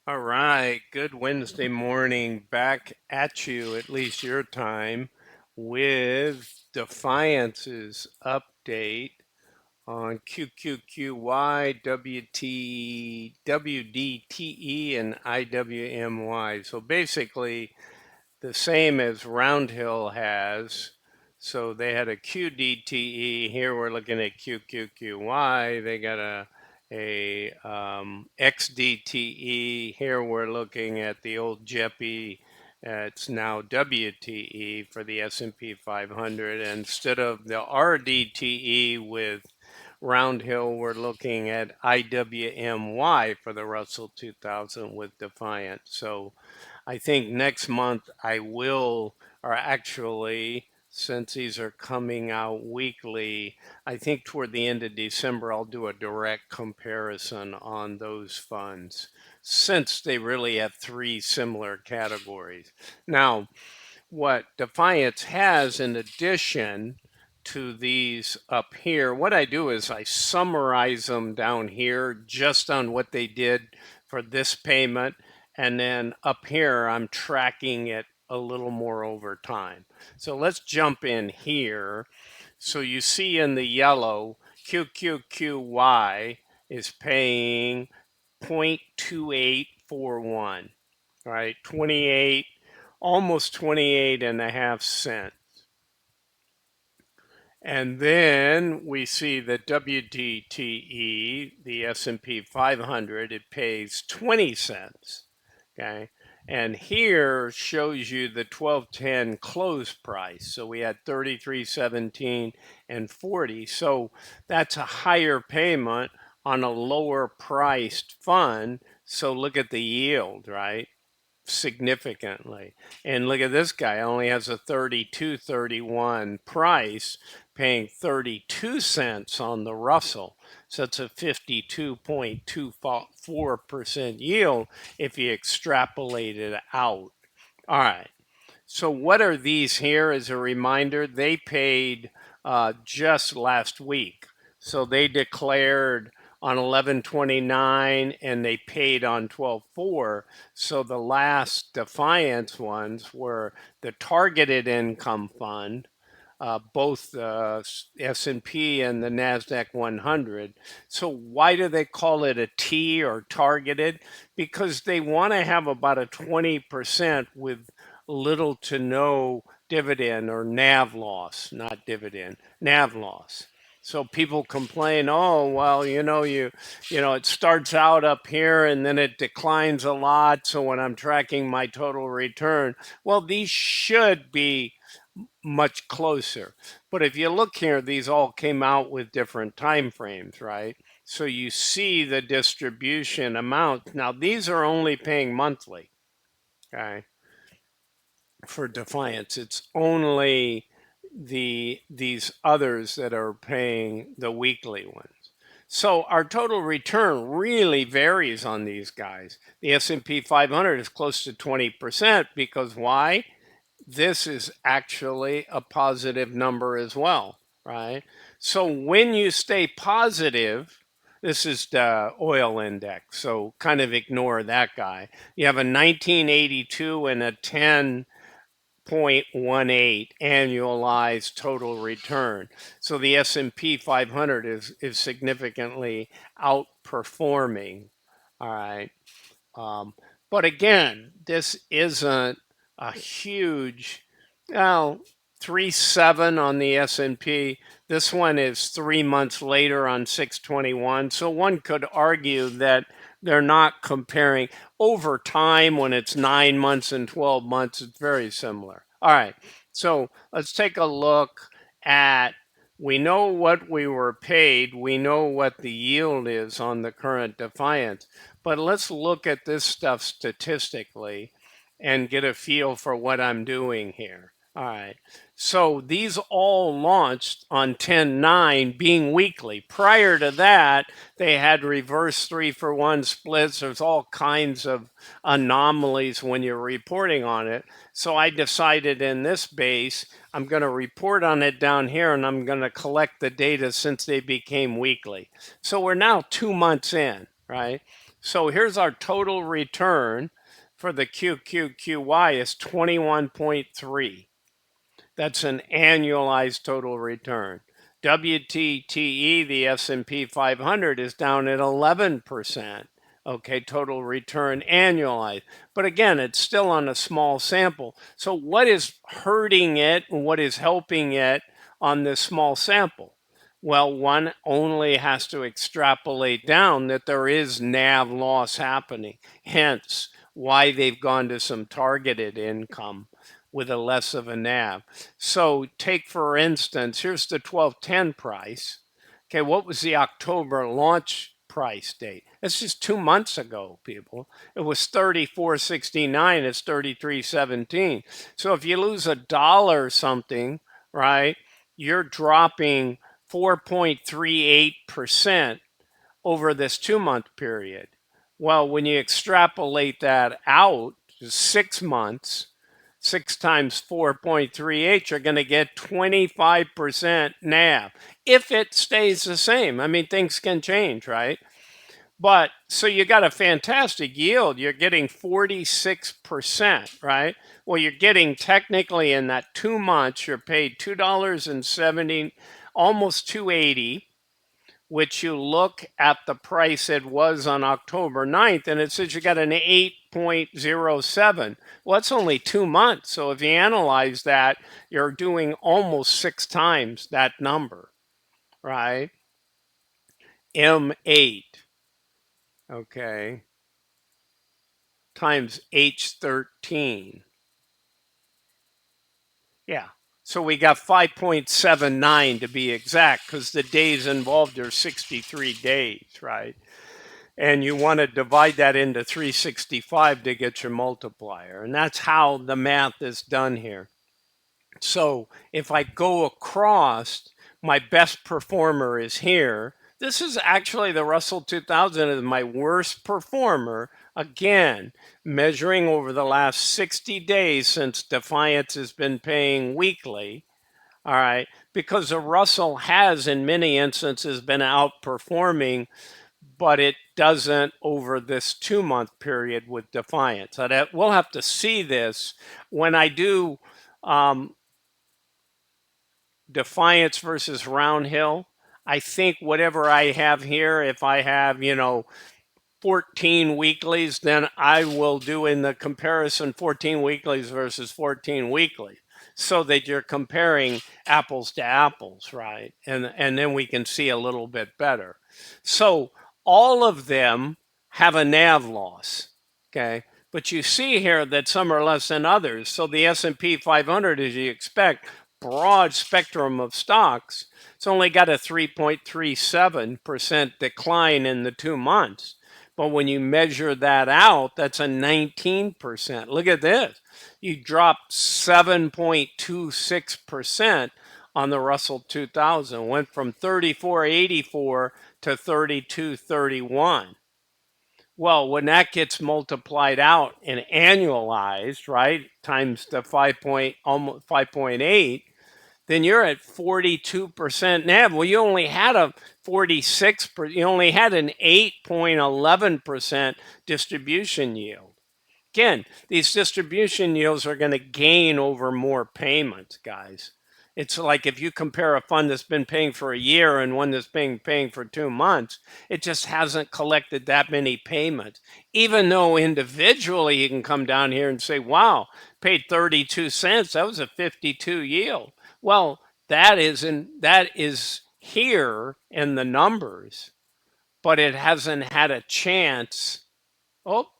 All right, good Wednesday morning back at you, at least your time, with Defiance's update on QQQY WDTE and IWMY. So basically, the same as Roundhill has. So they had a QDTE. Here we're looking at QQQY. They got a XDTE. Here we're looking at the old JEPI. It's now WTE for the S&P 500. And instead of the RDTE with Roundhill, we're looking at IWMY for the Russell 2000 with Defiant. So I think next month I will, or actually, since these are coming out weekly, I think toward the end of December I'll do a direct comparison on those funds since they really have three similar categories. Now, what Defiance has in addition to these up here, what I do is I summarize them down here just on what they did for this payment. And then up here, I'm tracking it a little more over time. So let's jump in here. So you see in the yellow, QQQY is paying 0.2841, right? 28, almost 28 and a half cents. And then we see the WDTE, the S&P 500, it pays 20 cents, okay? And here shows you the 1210 close price. So we had 33.17 and 40. So that's a higher payment on a lower priced fund. So look at the yield, right? Significantly. And look at this guy, only has a 32.31 price, paying 32 cents on the Russell. So it's a 52.24% yield if you extrapolate it out. All right. So what are these here as a reminder? They paid just last week. So they declared on 11/29 and they paid on 12/4. So the last Defiance ones were the targeted income fund, both the S&P and the NASDAQ 100. So why do they call it a T or targeted? Because they want to have about a 20% with little to no dividend or NAV loss, not dividend, NAV loss. So people complain, oh, well, it starts out up here and then it declines a lot. So when I'm tracking my total return, well, these should be much closer. But if you look here, these all came out with different time frames, right? So you see the distribution amount. Now, these are only paying monthly, okay? For Defiance, it's only these others that are paying the weekly ones. So our total return really varies on these guys. The S&P 500 is close to 20% because why? This is actually a positive number as well, right? So when you stay positive, this is the oil index, so kind of ignore that guy. You have a 1982 and a 10.18 annualized total return. So the S&P 500 is significantly outperforming. All right. But again, this isn't a huge, well, 3.7 on the S&P. This one is 3 months later on 6/21. So one could argue that they're not comparing over time. When it's 9 months and 12 months, it's very similar. All right. So let's take a look at, we know what we were paid. We know what the yield is on the current Defiance. But let's look at this stuff statistically and get a feel for what I'm doing here. All right. So these all launched on 10/9 being weekly. Prior to that, they had reverse 3-for-1 splits. There's all kinds of anomalies when you're reporting on it. So I decided in this base, I'm going to report on it down here and I'm going to collect the data since they became weekly. So we're now 2 months in, right? So here's our total return for the QQQY is 21.3. That's an annualized total return. WTTE, the S&P 500, is down at 11%. Okay, total return annualized. But again, it's still on a small sample. So what is hurting it and what is helping it on this small sample? Well, one only has to extrapolate down that there is NAV loss happening. Hence, why they've gone to some targeted income with a less of a NAV. So take, for instance, here's the 1210 price. Okay, what was the October launch price date? It's just 2 months ago, people. It was 34.69. It's 33.17. So if you lose $1 something, right, you're dropping 4.38% over this 2-month period. Well, when you extrapolate that out to 6 months, 6 times 4.38, you're going to get 25% NAV if it stays the same. I mean, things can change, right? But so you got a fantastic yield. You're getting 46%, right? Well, you're getting technically in that 2 months, you're paid $2.70, almost 280, which you look at the price it was on October 9th, and it says you got an 8.07. Well, that's only 2 months. So if you analyze that, you're doing almost 6 times that number, right? M8, okay, times H13. Yeah. So we got 5.79 to be exact, because the days involved are 63 days, right? And you want to divide that into 365 to get your multiplier. And that's how the math is done here. So if I go across, my best performer is here. This is actually the Russell 2000 is my worst performer. Again, measuring over the last 60 days since Defiance has been paying weekly. All right, because the Russell has in many instances been outperforming, but it doesn't over this 2-month period with Defiance. We'll have to see this when I do Defiance versus Round Hill. I think whatever I have here, if I have, 14 weeklies, then I will do in the comparison 14 weeklies versus 14 weeklies so that you're comparing apples to apples, right? And then we can see a little bit better. So all of them have a NAV loss, okay? But you see here that some are less than others. So the S&P 500, as you expect, broad spectrum of stocks, it's only got a 3.37% decline in the 2 months. But when you measure that out, that's a 19%. Look at this. You dropped 7.26% on the Russell 2000. Went from 34.84 to 32.31. Well, when that gets multiplied out and annualized, right, times the 5.8, then you're at 42% NAV. Well, you only had a 46%, you only had an 8.11% distribution yield. Again, these distribution yields are going to gain over more payments, guys. It's like if you compare a fund that's been paying for a year and one that's been paying for 2 months, it just hasn't collected that many payments. Even though individually you can come down here and say, wow, paid 32 cents, that was a 52 yield. Well, that is here in the numbers, but it hasn't had a chance. Oh,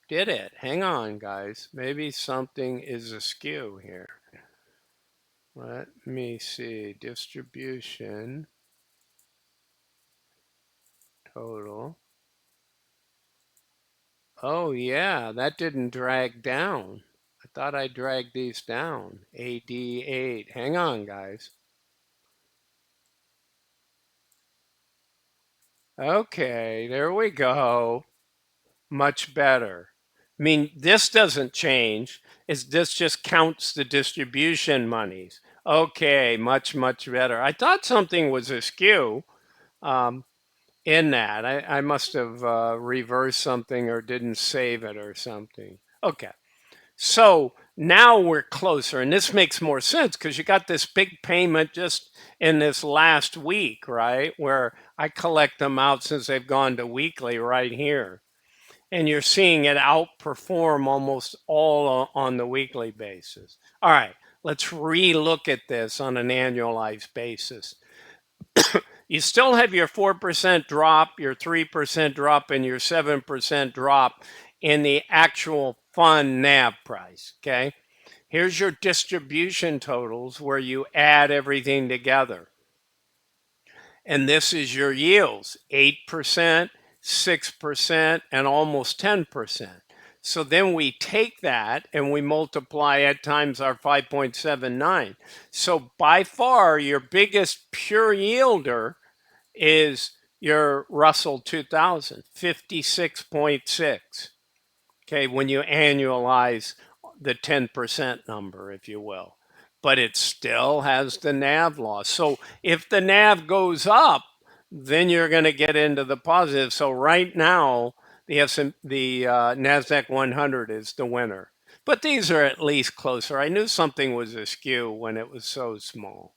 did it? Hang on, guys. Maybe something is askew here. Let me see. Distribution total. Oh, yeah, that didn't drag down. I thought I dragged these down. AD8. Hang on, guys. Okay, there we go. Much better. I mean, this doesn't change. This just counts the distribution monies. Okay, much, much better. I thought something was askew. Um, in that. I must have reversed something or didn't save it or something. Okay. So now we're closer, and this makes more sense because you got this big payment just in this last week, right? Where I collect them out since they've gone to weekly right here. And you're seeing it outperform almost all on the weekly basis. All right, let's re-look at this on an annualized basis. You still have your 4% drop, your 3% drop, and your 7% drop in the actual fund NAV price, okay? Here's your distribution totals where you add everything together. And this is your yields, 8%, 6%, and almost 10%. So then we take that and we multiply it times our 5.79. So by far, your biggest pure yielder is your Russell 2000, 56.6. Okay, when you annualize the 10% number, if you will. But it still has the NAV loss. So if the NAV goes up, then you're going to get into the positive. So right now, the NASDAQ 100 is the winner. But these are at least closer. I knew something was askew when it was so small.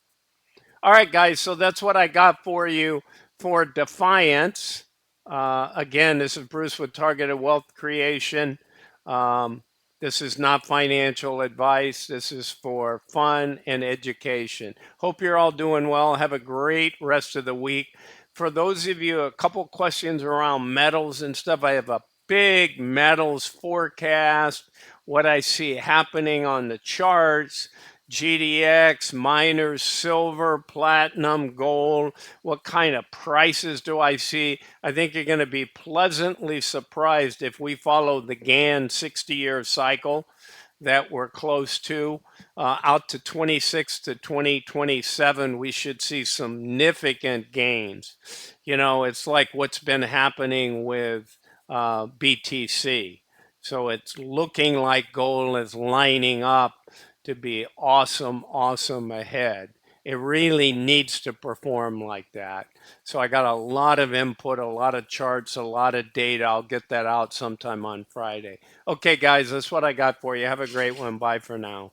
All right, guys, so that's what I got for you for Defiance. Again, this is Bruce with Targeted Wealth Creation. Um, this is not financial advice. This is for fun and education. Hope you're all doing well. Have a great rest of the week. For those of you, a couple questions around metals and stuff, I have a big metals forecast, what I see happening on the charts. GDX, miners, silver, platinum, gold. What kind of prices do I see? I think you're going to be pleasantly surprised if we follow the GAN 60-year cycle that we're close to. Out to 26 to 2027, we should see significant gains. You know, it's like what's been happening with BTC. So it's looking like gold is lining up to be awesome, awesome ahead. It really needs to perform like that. So I got a lot of input, a lot of charts, a lot of data. I'll get that out sometime on Friday. Okay, guys, that's what I got for you. Have a great one. Bye for now.